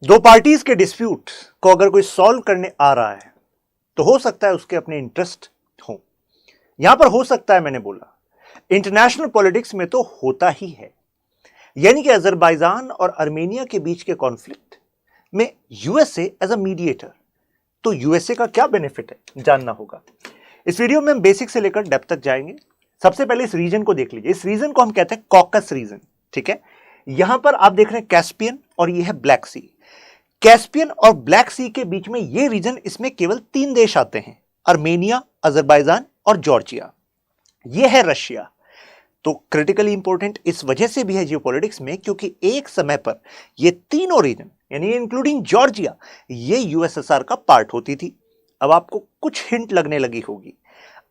दो पार्टीज के डिस्प्यूट को अगर कोई सॉल्व करने आ रहा है तो हो सकता है उसके अपने इंटरेस्ट हो। यहां पर हो सकता है, मैंने बोला इंटरनेशनल पॉलिटिक्स में तो होता ही है, यानी कि अजरबैजान और आर्मेनिया के बीच के कॉन्फ्लिक्ट में यूएसए एज अ मीडिएटर। तो यूएसए का क्या बेनिफिट है जानना होगा। इस वीडियो में हम बेसिक से लेकर डेप्थ तक जाएंगे। सबसे पहले इस रीजन को देख लीजिए। इस रीजन को हम कहते हैं कॉकस रीजन, ठीक है। यहां पर आप देख रहे हैं कैस्पियन और ये है ब्लैक सी। कैस्पियन और ब्लैक सी के बीच में ये रीजन, इसमें केवल 3 देश आते हैं, आर्मेनिया, अजरबैजान और जॉर्जिया। ये है रशिया। तो क्रिटिकली इंपॉर्टेंट इस वजह से भी है जियोपॉलिटिक्स में, क्योंकि एक समय पर ये तीनों रीजन यानी इंक्लूडिंग जॉर्जिया ये यूएसएसआर का पार्ट होती थी। अब आपको कुछ हिंट लगने लगी होगी।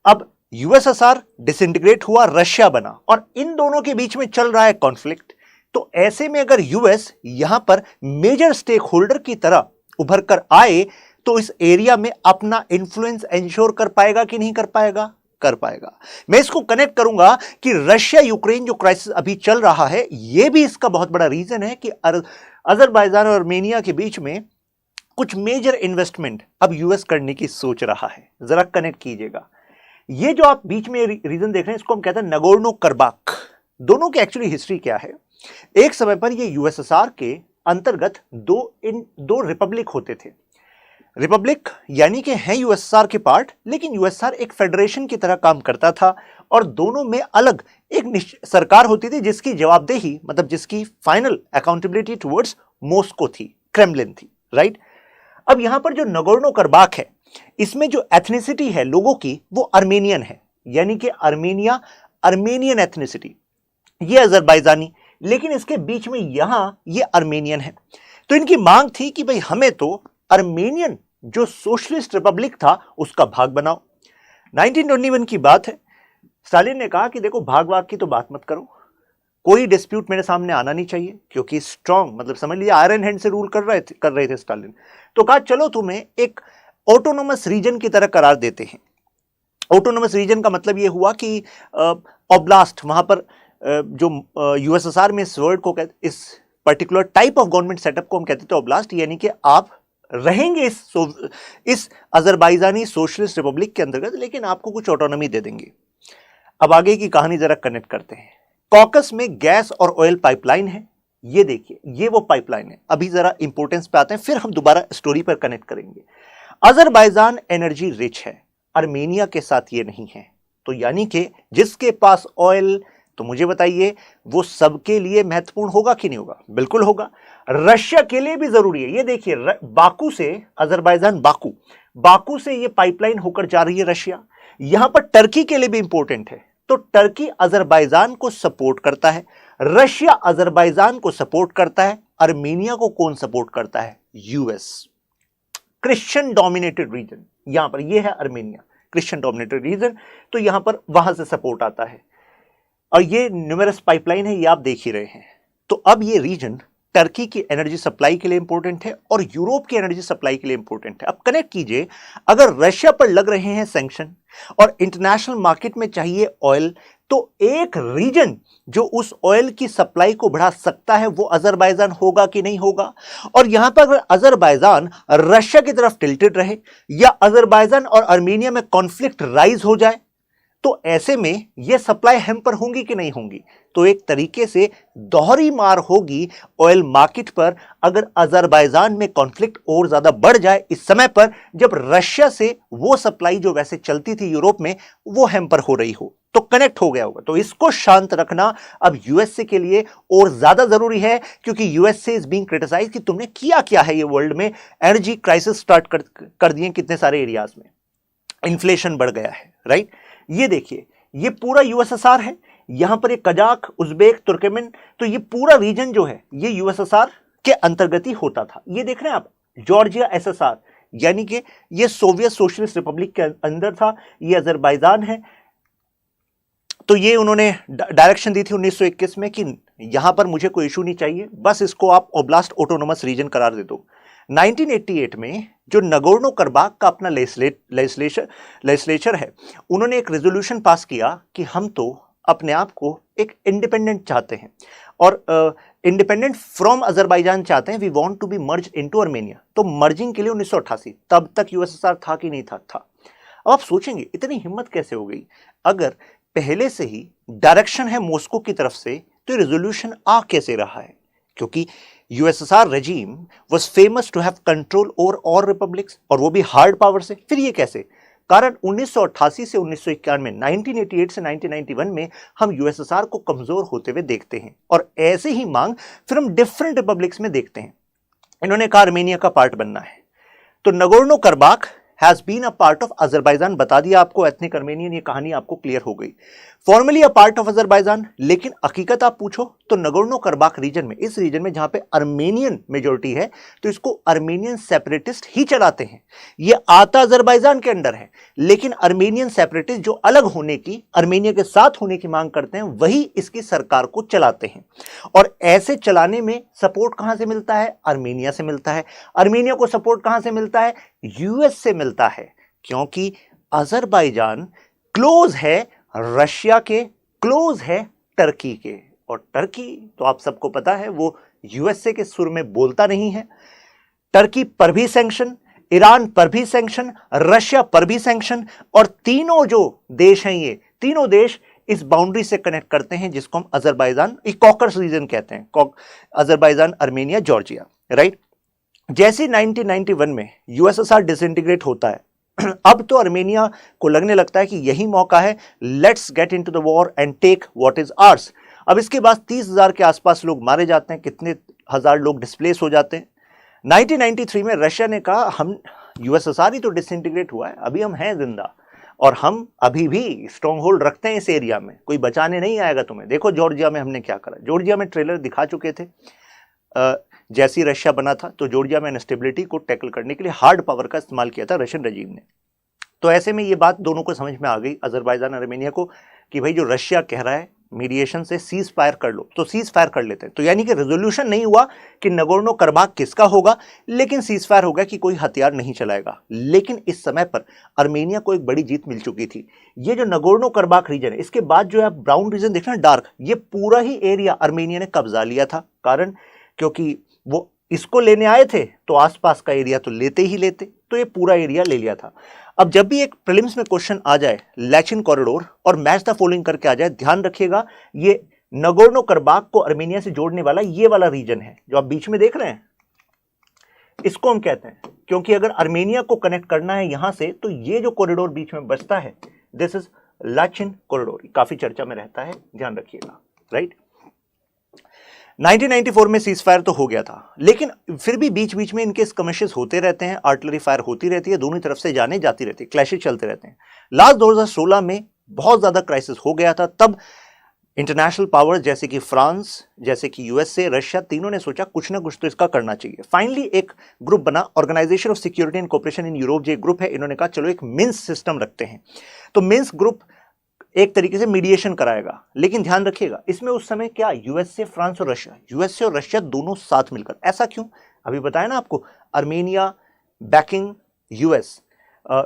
अब यूएसएसआर डिसइंटीग्रेट हुआ, रशिया बना और इन दोनों के बीच में चल रहा है कॉन्फ्लिक्ट। तो ऐसे में अगर यूएस यहां पर मेजर स्टेक होल्डर की तरह उभर कर आए तो इस एरिया में अपना इंफ्लुएंस एंश्योर कर पाएगा कि नहीं कर पाएगा? कर पाएगा। मैं इसको कनेक्ट करूंगा कि रशिया यूक्रेन जो क्राइसिस अभी चल रहा है, यह भी इसका बहुत बड़ा रीजन है कि अजरबैजान और आर्मेनिया के बीच में कुछ मेजर इन्वेस्टमेंट अब यूएस करने की सोच रहा है। जरा कनेक्ट कीजिएगा। ये जो आप बीच में रीजन देख रहे हैं, इसको हम कहते हैं नगोर्नो करबाख। दोनों की एक्चुअली हिस्ट्री क्या है? एक समय पर ये यूएसएसआर के अंतर्गत दो रिपब्लिक होते थे। रिपब्लिक यानी कि हैं यूएसएसआर के पार्ट, लेकिन यूएसएसआर एक फेडरेशन की तरह काम करता था और दोनों में अलग एक सरकार होती थी जिसकी जवाबदेही, मतलब जिसकी फाइनल अकाउंटेबिलिटी टुवर्ड्स मॉस्को थी, क्रेमलिन थी, राइट। अब यहां पर जो नगोर्नो करबाख है, इसमें जो एथनिसिटी है लोगों की वो आर्मेनियन है, यानी कि आर्मेनियन एथनिसिटी। ये अजरबैजानी, लेकिन इसके बीच में यहां ये आर्मेनियन है। तो इनकी मांग थी कि भाई हमें तो आर्मेनियन जो सोशलिस्ट रिपब्लिक था उसका भाग बनाओ। 1921 की बात है। स्टालिन ने कहा कि देखो भाग भाग की तो बात मत करो, कोई डिस्प्यूट मेरे सामने आना नहीं चाहिए, क्योंकि स्ट्रांग, मतलब समझ लीजिए आयरन हैंड से रूल कर रहे थे स्टालिन। तो कहा चलो तुम्हें एक ऑटोनोमस रीजन की तरह करार देते हैं। ऑटोनोमस रीजन का मतलब यह हुआ कि ऑब्लास्ट, वहां पर जो यूएसएसआर में इस वर्ड को कहते, इस particular type of government setup को हम कहते थे ऑब्लास्ट, यानी कि आप रहेंगे इस अजरबैजानी सोशलिस्ट रिपब्लिक के अंतर्गत, लेकिन आपको कुछ ऑटोनॉमी दे देंगे। अब आगे की कहानी जरा कनेक्ट करते हैं। कॉकस में गैस और ऑयल पाइपलाइन है, ये देखिए, ये वो पाइपलाइन है। अभी जरा इंपॉर्टेंस पे आते हैं, फिर हम दोबारा स्टोरी पर कनेक्ट करेंगे। अजरबैजान एनर्जी रिच है, आर्मेनिया के साथ ये नहीं है। तो यानी कि जिसके पास ऑयल, तो मुझे बताइए वो सबके लिए महत्वपूर्ण होगा कि नहीं होगा? बिल्कुल होगा। रशिया के लिए भी जरूरी है। ये देखिए, बाकू से अजरबैजान, बाकू से ये पाइपलाइन होकर जा रही है रशिया। यहां पर टर्की के लिए भी इंपॉर्टेंट है। तो टर्की अजरबैजान को सपोर्ट करता है, रशिया अजरबैजान को सपोर्ट करता है। आर्मेनिया को कौन सपोर्ट करता है? यूएस। क्रिश्चियन डोमिनेटेड रीजन, यहां पर यह है आर्मेनिया, क्रिश्चियन डोमिनेटेड रीजन। तो यहां पर वहां से सपोर्ट आता है और ये न्यूमेरस पाइपलाइन है, ये आप देख ही रहे हैं। तो अब ये रीजन टर्की की एनर्जी सप्लाई के लिए इंपॉर्टेंट है और यूरोप की एनर्जी सप्लाई के लिए इंपॉर्टेंट है। अब कनेक्ट कीजिए, अगर रशिया पर लग रहे हैं सैंक्शन और इंटरनेशनल मार्केट में चाहिए ऑयल, तो एक रीजन जो उस ऑयल की सप्लाई को बढ़ा सकता है वो अजरबैजान होगा कि नहीं होगा? और यहां पर अगर अजरबैजान रशिया की तरफ टिल्टेड रहे या अजरबैजान और आर्मेनिया में कॉन्फ्लिक्ट राइज हो जाए, तो ऐसे में यह सप्लाई हैम्पर होंगी कि नहीं होंगी? तो एक तरीके से दोहरी मार होगी ऑयल मार्केट पर अगर अजरबैजान में कॉन्फ्लिक्ट और ज्यादा बढ़ जाए इस समय पर, जब रशिया से वो सप्लाई जो वैसे चलती थी यूरोप में वो हैम्पर हो रही हो। तो कनेक्ट हो गया होगा। तो इसको शांत रखना अब यूएसए के लिए और ज्यादा जरूरी है, क्योंकि यूएसए इज बीइंग क्रिटिसाइज कि तुमने किया क्या है। ये वर्ल्ड में एनर्जी क्राइसिस स्टार्ट कर दिए कितने सारे एरियाज में, इन्फ्लेशन बढ़ गया है, राइट। ये देखिए, ये पूरा यूएसएसआर है। यहां पर ये कजाक, उज्बेक, तुर्कमेन, तो ये पूरा रीजन जो है ये यूएसएसआर के अंतर्गत ही होता था। ये देख रहे हैं आप, जॉर्जिया एसएसआर, यानी कि ये सोवियत सोशलिस्ट रिपब्लिक के अंदर था। ये अजरबैजान है। तो ये उन्होंने डायरेक्शन दी थी 1921 में कि यहां पर मुझे कोई इशू नहीं चाहिए, बस इसको आप ओब्लास्ट ऑटोनोमस रीजन करार दे दो। 1988 में जो नगोर्नो करबाख का अपना लेजिस्लेचर है, उन्होंने एक रेजोल्यूशन पास किया कि हम तो अपने आप को एक इंडिपेंडेंट चाहते हैं और इंडिपेंडेंट फ्रॉम अजरबैजान चाहते हैं, we want to be merge into Armenia. तो मर्जिंग के लिए 1988, तब तक यूएसएसआर था कि नहीं था? था। अब आप सोचेंगे इतनी हिम्मत कैसे हो गई? अगर पहले से ही डायरेक्शन है मॉस्को की तरफ से, तो रेजोल्यूशन आ कैसे रहा है? क्योंकि USSR regime was famous to have control over all republics, और वो भी हार्ड पावर से। फिर ये कैसे? कारण 1988 से 1991 में, 1988 से 1991 में हम यूएसएसआर को कमजोर होते हुए देखते हैं, और ऐसे ही मांग फिर हम डिफरेंट रिपब्लिक्स में देखते हैं। इन्होंने कहा आर्मेनिया का पार्ट बनना है, तो Nagorno Karabakh has been a part of Azerbaijan. बता दिया आपको, एथनिक आर्मेनियन, ये कहानी आपको क्लियर हो गई। Formally a part of Azerbaijan, लेकिन हकीकत आप पूछो तो नगोर्नो करबाख रीजन में, इस रीजन में जहां पे आर्मेनियन मेजोरिटी है, तो इसको आर्मेनियन सेपरेटिस्ट ही चलाते हैं। ये आता अजरबैजान के अंडर है, लेकिन आर्मेनियन सेपरेटिस्ट जो अलग होने की, आर्मेनिया के साथ होने की मांग करते हैं, वही इसकी सरकार को चलाते हैं। और ऐसे चलाने में सपोर्ट कहां से मिलता है? आर्मेनिया से मिलता है। आर्मेनिया को सपोर्ट कहां से मिलता है? यूएस से मिलता है, क्योंकि अजरबैजान क्लोज है रशिया के, क्लोज है टर्की के, और टर्की तो आप सबको पता है वो यूएसए के सुर में बोलता नहीं है। टर्की पर भी सैंक्शन, ईरान पर भी सैंक्शन, रशिया पर भी सैंक्शन, और तीनों जो देश हैं, ये तीनों देश इस बाउंड्री से कनेक्ट करते हैं, जिसको हम अजरबैजान, कॉकस रीजन कहते हैं, अजरबैजान, आर्मेनिया, जॉर्जिया, राइट। जैसे 1991 में यूएसएसआर डिसइंटीग्रेट होता है, अब तो आर्मेनिया को लगने लगता है कि यही मौका है, let's get into the war and take what is ours. अब इसके बाद 30,000 के आसपास लोग मारे जाते हैं, कितने हजार लोग डिस्प्लेस हो जाते हैं। 1993 में रशिया ने कहा हम, यूएसएसआर ही तो डिसइंटीग्रेट हुआ है, अभी हम हैं जिंदा, और हम अभी भी स्ट्रॉन्ग होल्ड रखते हैं इस एरिया में, कोई बचाने नहीं आएगा तुम्हें। देखो जॉर्जिया में हमने क्या करा, जॉर्जिया में ट्रेलर दिखा चुके थे। जैसी रशिया बना था, तो जॉर्जिया में इंस्टेबिलिटी को टैकल करने के लिए हार्ड पावर का इस्तेमाल किया था रशियन रेजिम ने। तो ऐसे में ये बात दोनों को समझ में आ गई, अजरबैजान और आर्मेनिया को, कि भाई जो रशिया कह रहा है मीडिएशन से सीज फायर कर लो, तो सीज फायर कर लेते हैं। तो यानी कि रेजोल्यूशन नहीं हुआ कि नगोर्नो करबाख किसका होगा, लेकिन सीज फायर होगा कि कोई हथियार नहीं चलाएगा। लेकिन इस समय पर आर्मेनिया को एक बड़ी जीत मिल चुकी थी। ये जो नगोर्नो करबाख रीजन है, इसके बाद जो है ब्राउन रीजन देखना, डार्क, ये पूरा ही एरिया आर्मेनिया ने कब्जा लिया था। कारण क्योंकि वो इसको लेने आए थे, तो आसपास का एरिया तो लेते ही लेते, तो ये पूरा एरिया ले लिया था। अब जब भी एक प्रीलिम्स में क्वेश्चन आ जाए लैचिन कॉरिडोर और मैच द फॉलोइंग करके आ जाए, ध्यान रखिएगा ये नगोर्नो करबाख को आर्मेनिया से जोड़ने वाला ये वाला रीजन है जो आप बीच में देख रहे हैं, इसको हम कहते हैं, क्योंकि अगर आर्मेनिया को कनेक्ट करना है यहां से, तो ये जो कॉरिडोर बीच में बचता है, दिस इज लैचिन कॉरिडोर, काफी चर्चा में रहता है, ध्यान रखिएगा, राइट। 1994 में सीज फायर तो हो गया था, लेकिन फिर भी बीच बीच में इनके स्कमिशेस होते रहते हैं, आर्टिलरी फायर होती रहती है, दोनों तरफ से जाने जाती रहती है, क्लैशेस चलते रहते हैं। लास्ट 2016 में बहुत ज्यादा क्राइसिस हो गया था। तब इंटरनेशनल पावर जैसे कि फ्रांस, जैसे कि यूएसए, रशिया, तीनों ने सोचा कुछ ना कुछ तो इसका करना चाहिए। फाइनली एक ग्रुप बना, organisation of security and cooperation in Europe, जो एक ग्रुप है, इन्होंने कहा चलो एक मिन्स्क सिस्टम रखते हैं। तो मिन्स्क ग्रुप एक तरीके से मीडिएशन कराएगा, लेकिन ध्यान रखिएगा इसमें उस समय क्या, यूएसए, फ्रांस और रशिया, यूएसए और रशिया दोनों साथ मिलकर। ऐसा क्यों? अभी बताया ना आपको, आर्मेनिया बैकिंग यूएस,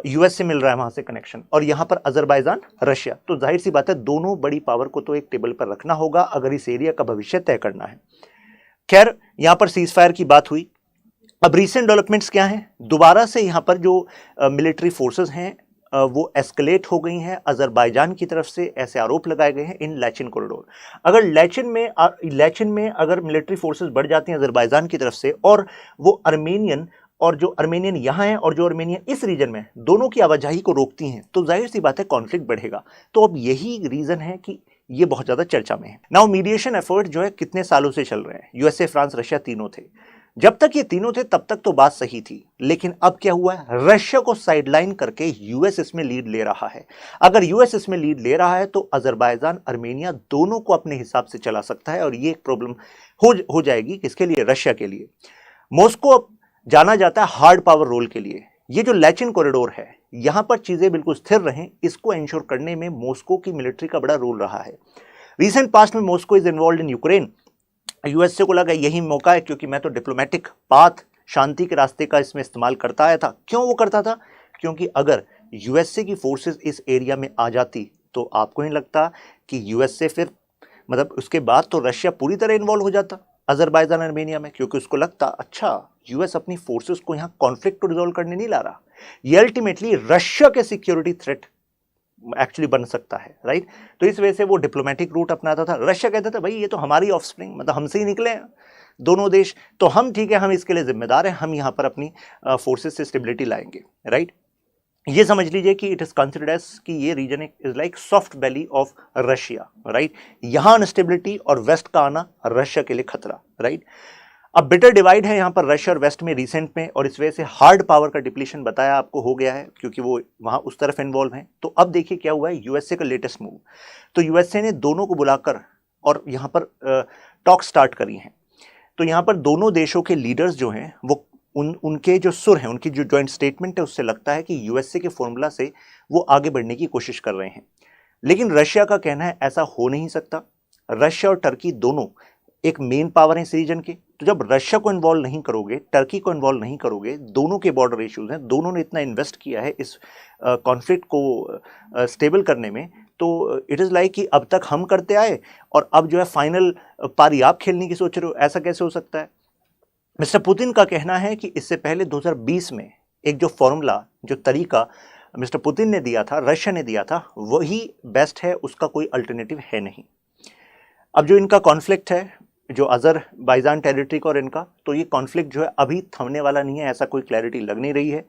यूएस से मिल रहा है वहां से कनेक्शन, और यहां पर अजरबैजान, रशिया, तो जाहिर सी बात है दोनों बड़ी पावर को तो एक टेबल पर रखना होगा अगर इस एरिया का भविष्य तय करना है। खैर, यहां पर सीज फायर की बात हुई। अब रीसेंट डेवलपमेंट्स क्या हैं? दोबारा से यहां पर जो मिलिट्री फोर्सेस हैं वो एस्केलेट हो गई हैं। अजरबैजान की तरफ से ऐसे आरोप लगाए गए हैं इन लैचिन कॉरिडोर। अगर लैचिन में अगर मिलिट्री फोर्सेस बढ़ जाती हैं अजरबैजान की तरफ से, और वो आर्मेनियन, और जो आर्मेनियन यहाँ है और जो आर्मेनियन इस रीजन में, दोनों की आवाजाही को रोकती हैं, तो जाहिर सी बात है कॉन्फ्लिक्ट बढ़ेगा। तो अब यही रीजन है कि ये बहुत ज्यादा चर्चा में है। नाउ मीडिएशन एफर्ट जो है कितने सालों से चल रहे हैं, यूएसए, फ्रांस, रशिया तीनों थे। जब तक ये तीनों थे तब तक तो बात सही थी, लेकिन अब क्या हुआ है, रशिया को साइडलाइन करके यूएस इसमें लीड ले रहा है। अगर यूएस इसमें लीड ले रहा है तो अजरबैजान, आर्मेनिया दोनों को अपने हिसाब से चला सकता है, और ये एक प्रॉब्लम हो जाएगी किसके लिए, रशिया के लिए। मॉस्को अब जाना जाता है हार्ड पावर रोल के लिए। ये जो लैचिन कॉरिडोर है, यहां पर चीजें बिल्कुल स्थिर रहें, इसको इंश्योर करने में मॉस्को की मिलिट्री का बड़ा रोल रहा है। रिसेंट पास्ट में Moscow is involve in Ukraine. USA को लगा यही मौका है, क्योंकि मैं तो डिप्लोमेटिक पाथ, शांति के रास्ते का इसमें इस्तेमाल करता आया था। क्यों वो करता था? क्योंकि अगर यूएसए की फोर्सेस इस एरिया में आ जाती, तो आपको नहीं लगता कि यूएसए फिर मतलब उसके बाद तो रशिया पूरी तरह इन्वॉल्व हो जाता अजरबैजान आर्मेनिया में, क्योंकि उसको लगता अच्छा यूएस अपनी फोर्सेस को यहाँ कॉन्फ्लिक्ट को रिजॉल्व करने नहीं ला रहा, ये अल्टीमेटली रशिया के सिक्योरिटी थ्रेट एक्चुअली बन सकता है, राइट। तो इस वजह से वो डिप्लोमेटिक रूट अपनाता था। रशिया कहता था भाई ये तो हमारी ऑफस्प्रिंग, मतलब हमसे ही निकले हैं दोनों देश, तो हम ठीक है, हम इसके लिए जिम्मेदार हैं, हम यहां पर अपनी फोर्सेस से स्टेबिलिटी लाएंगे, राइट। ये समझ लीजिए कि इट इज कंसिडर्ड एज कि ये region is like soft belly of Russia, right. यहां अनस्टेबिलिटी और वेस्ट का आना रशिया के लिए खतरा, राइट। अब बिटर डिवाइड है यहां पर रशिया और वेस्ट में रिसेंट में, और इस वजह से हार्ड पावर का डिप्लीशन बताया आपको हो गया है, क्योंकि वो वहां उस तरफ इन्वॉल्व हैं। तो अब देखिए क्या हुआ है यूएसए का लेटेस्ट मूव। तो यूएसए ने दोनों को बुलाकर और यहां पर टॉक स्टार्ट करी हैं। तो यहां पर दोनों देशों के लीडर्स जो हैं वो उनके जो सुर हैं, उनकी जो जॉइंट स्टेटमेंट है, उससे लगता है कि यूएसए के फॉर्मूला से वो आगे बढ़ने की कोशिश कर रहे हैं। लेकिन रशिया का कहना है ऐसा हो नहीं सकता। रशिया और टर्की दोनों एक मेन पावर है इस रीजन के, तो जब रशिया को इन्वॉल्व नहीं करोगे, टर्की को इन्वॉल्व नहीं करोगे, दोनों के बॉर्डर इश्यूज हैं, दोनों ने इतना इन्वेस्ट किया है इस कॉन्फ्लिक्ट को स्टेबल करने में, तो इट इज़ लाइक कि अब तक हम करते आए और अब जो है फाइनल पारी आप खेलने की सोच रहे हो, ऐसा कैसे हो सकता है। मिस्टर पुतिन का कहना है कि इससे पहले 2020 में एक जो फॉर्मूला, जो तरीका मिस्टर पुतिन ने दिया था, रशिया ने दिया था, वही बेस्ट है, उसका कोई अल्टरनेटिव है नहीं। अब जो इनका कॉन्फ्लिक्ट है, जो अजरबैजान टेरिटरी का और इनका, तो ये कॉन्फ्लिक्ट जो है अभी थमने वाला नहीं है, ऐसा कोई क्लैरिटी लग नहीं रही है।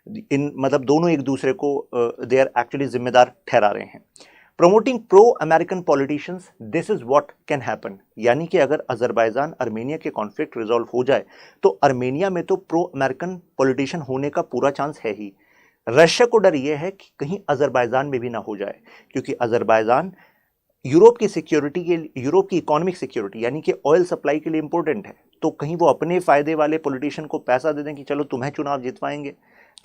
इन मतलब दोनों एक दूसरे को दे आर एक्चुअली जिम्मेदार ठहरा रहे हैं। Promoting pro American politicians, this is what can happen, यानी कि अगर अजरबैजान आर्मेनिया के कॉन्फ्लिक्ट रिजॉल्व हो जाए तो आर्मेनिया में तो प्रो अमेरिकन पॉलिटिशियन होने का पूरा चांस है ही। रशिया को डर यह है कि कहीं अजरबैजान में भी ना हो जाए, क्योंकि अजरबैजान यूरोप की सिक्योरिटी के, यूरोप की इकोनॉमिक सिक्योरिटी यानी कि ऑयल सप्लाई के लिए इंपॉर्टेंट है। तो कहीं वो अपने फायदे वाले पॉलिटिशियन को पैसा दे दें कि चलो तुम्हें चुनाव जितवाएंगे,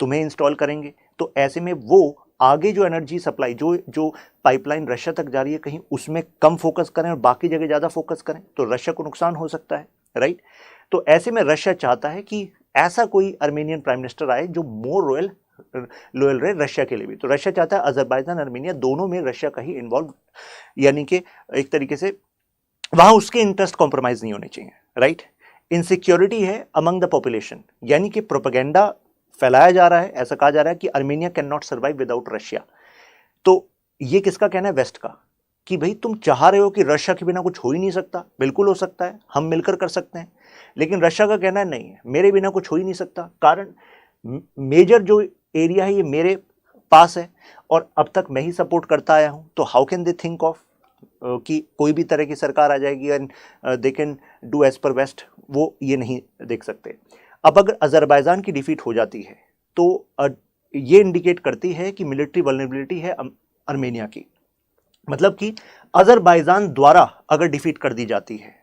तुम्हें इंस्टॉल करेंगे, तो ऐसे में वो आगे जो एनर्जी सप्लाई, जो पाइपलाइन रशिया तक जा रही है, कहीं उसमें कम फोकस करें और बाकी जगह ज़्यादा फोकस करें, तो रशिया को नुकसान हो सकता है, राइट। तो ऐसे में रशिया चाहता है कि ऐसा कोई आर्मेनियन प्राइम मिनिस्टर आए जो मोर लोयल रहे रशिया के लिए भी। तो रशिया चाहता है अजरबैजान आर्मेनिया दोनों में रशिया का ही इन्वॉल्व, यानी कि एक तरीके से वहां उसके इंटरेस्ट कॉम्प्रोमाइज नहीं होने चाहिए, राइट। इनसिक्योरिटी है अमंग द पॉपुलेशन, यानी कि प्रोपेगेंडा फैलाया जा रहा है, ऐसा कहा जा रहा है कि Armenia can not survive without Russia. तो ये किसका कहना है? वेस्ट का, कि भाई तुम चाह रहे हो कि रशिया के बिना कुछ हो ही नहीं सकता। बिल्कुल हो सकता है, हम मिलकर कर सकते हैं, लेकिन रशिया का कहना है नहीं है, मेरे बिना कुछ हो ही नहीं सकता। कारण मेजर जो एरिया है ये मेरे पास है और अब तक मैं ही सपोर्ट करता आया हूं, तो how can they think of कि कोई भी तरह की सरकार आ जाएगी and they can do as per west, वो ये नहीं देख सकते। अब अगर अजरबैजान की डिफीट हो जाती है तो ये इंडिकेट करती है कि मिलिट्री वल्नरेबिलिटी है आर्मेनिया की, मतलब कि अजरबैजान द्वारा अगर डिफीट कर दी जाती है,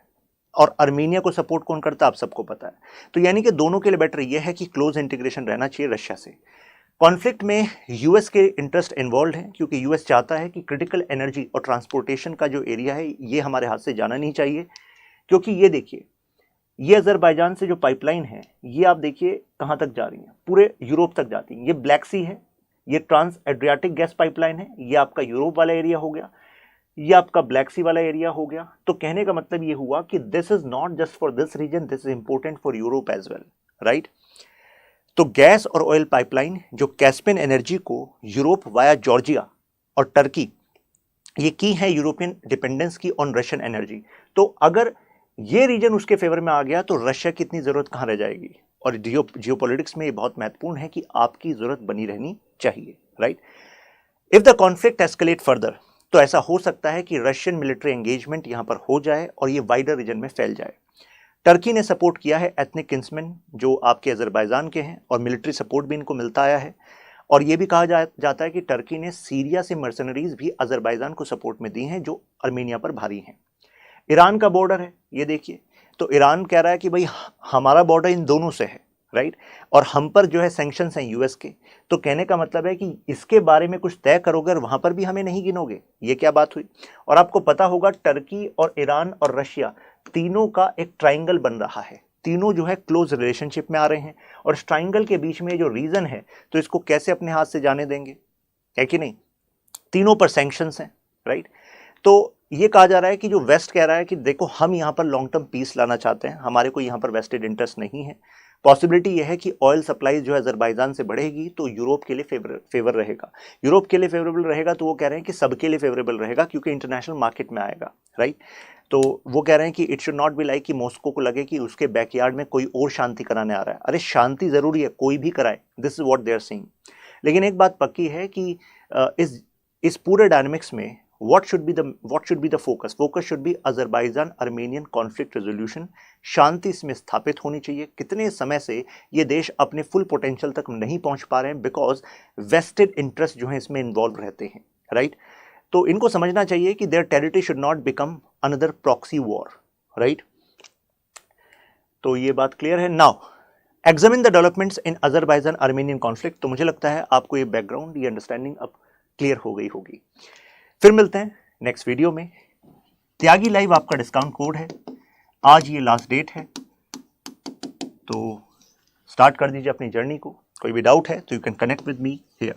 और आर्मेनिया को सपोर्ट कौन करता है आप सबको पता है। तो यानी कि दोनों के लिए बेटर यह है कि क्लोज इंटीग्रेशन रहना चाहिए रशिया से। कॉन्फ्लिक्ट में यूएस के इंटरेस्ट इन्वॉल्व हैं, क्योंकि यूएस चाहता है कि क्रिटिकल एनर्जी और ट्रांसपोर्टेशन का जो एरिया है ये हमारे हाथ से जाना नहीं चाहिए। क्योंकि ये देखिए, ये अजरबैजान से जो पाइपलाइन है ये आप देखिए कहाँ तक जा रही है, पूरे यूरोप तक जाती है। ये ब्लैक सी है, ये ट्रांस एड्रियाटिक गैस पाइपलाइन है, ये आपका यूरोप वाला एरिया हो गया, ये आपका ब्लैक सी वाला एरिया हो गया। तो कहने का मतलब ये हुआ कि this is not just for this region, this is important for Europe as well, right. तो गैस और ऑयल पाइपलाइन जो कैस्पियन एनर्जी को यूरोप वाया जॉर्जिया और टर्की, ये की है यूरोपियन डिपेंडेंस की ऑन रशियन एनर्जी। तो अगर ये रीजन उसके फेवर में आ गया तो रशिया की इतनी जरूरत कहां रह जाएगी। और जियोपॉलिटिक्स में ये बहुत महत्वपूर्ण है कि आपकी जरूरत बनी रहनी चाहिए, right. If the conflict escalate further, तो ऐसा हो सकता है कि रशियन मिलिट्री एंगेजमेंट यहां पर हो जाए और ये वाइडर रीजन में फैल जाए। टर्की ने सपोर्ट किया है एथनिक किन्समैन जो आपके अजरबैजान के हैं, और मिलिट्री सपोर्ट भी इनको मिलता आया है। और यह भी कहा जाता है कि टर्की ने सीरिया से मर्सनरीज भी अजरबैजान को सपोर्ट में दी हैं जो आर्मेनिया पर भारी हैं। ईरान का बॉर्डर है, ये देखिए, तो ईरान कह रहा है कि भाई हमारा बॉर्डर इन दोनों से है, राइट, और हम पर जो है सैंक्शंस हैं यूएस के। तो कहने का मतलब है कि इसके बारे में कुछ तय करोगे और वहां पर भी हमें नहीं गिनोगे, ये क्या बात हुई। और आपको पता होगा टर्की और ईरान और रशिया तीनों का एक ट्राइंगल बन रहा है, तीनों जो है क्लोज रिलेशनशिप में आ रहे हैं, और इस ट्राइंगल के बीच में जो रीजन है तो इसको कैसे अपने हाथ से जाने देंगे, है कि नहीं। तीनों पर सैंक्शंस हैं, राइट। तो ये कहा जा रहा है कि जो वेस्ट कह रहा है कि देखो हम यहाँ पर लॉन्ग टर्म पीस लाना चाहते हैं, हमारे को यहाँ पर वेस्टेड इंटरेस्ट नहीं है। पॉसिबिलिटी यह है कि ऑयल सप्लाई जो है अजरबैजान से बढ़ेगी तो यूरोप के लिए फेवर रहेगा। यूरोप के लिए फेवरेबल रहेगा तो वो कह रहे हैं कि सबके लिए फेवरेबल रहेगा क्योंकि इंटरनेशनल मार्केट में आएगा, राइट। तो वो कह रहे हैं कि it should not be like कि मॉस्को को लगे कि उसके बैकयार्ड में कोई और शांति कराने आ रहा है। अरे शांति जरूरी है, कोई भी कराए, this is what they are saying. लेकिन एक बात पक्की है कि इस पूरे डायनामिक्स में what should be the focus should be Azerbaijan Armenian conflict resolution. शांति इसमें स्थापित होनी चाहिए। कितने समय से ये देश अपने फुल पोटेंशियल तक नहीं पहुंच पा रहे हैं बिकॉज वेस्टेड इंटरेस्ट जो है इसमें इन्वॉल्व रहते हैं, राइट। तो इनको समझना चाहिए कि their territory should not become another proxy war, right. तो ये बात क्लियर है। Now examine the developments in Azerbaijan Armenian conflict. तो मुझे लगता है आपको ये बैकग्राउंड, ये अंडरस्टैंडिंग अब क्लियर हो गई होगी। फिर मिलते हैं नेक्स्ट वीडियो में। त्यागी लाइव आपका डिस्काउंट कोड है, आज ये लास्ट डेट है, तो स्टार्ट कर दीजिए अपनी जर्नी को। कोई भी डाउट है तो you can connect with me here.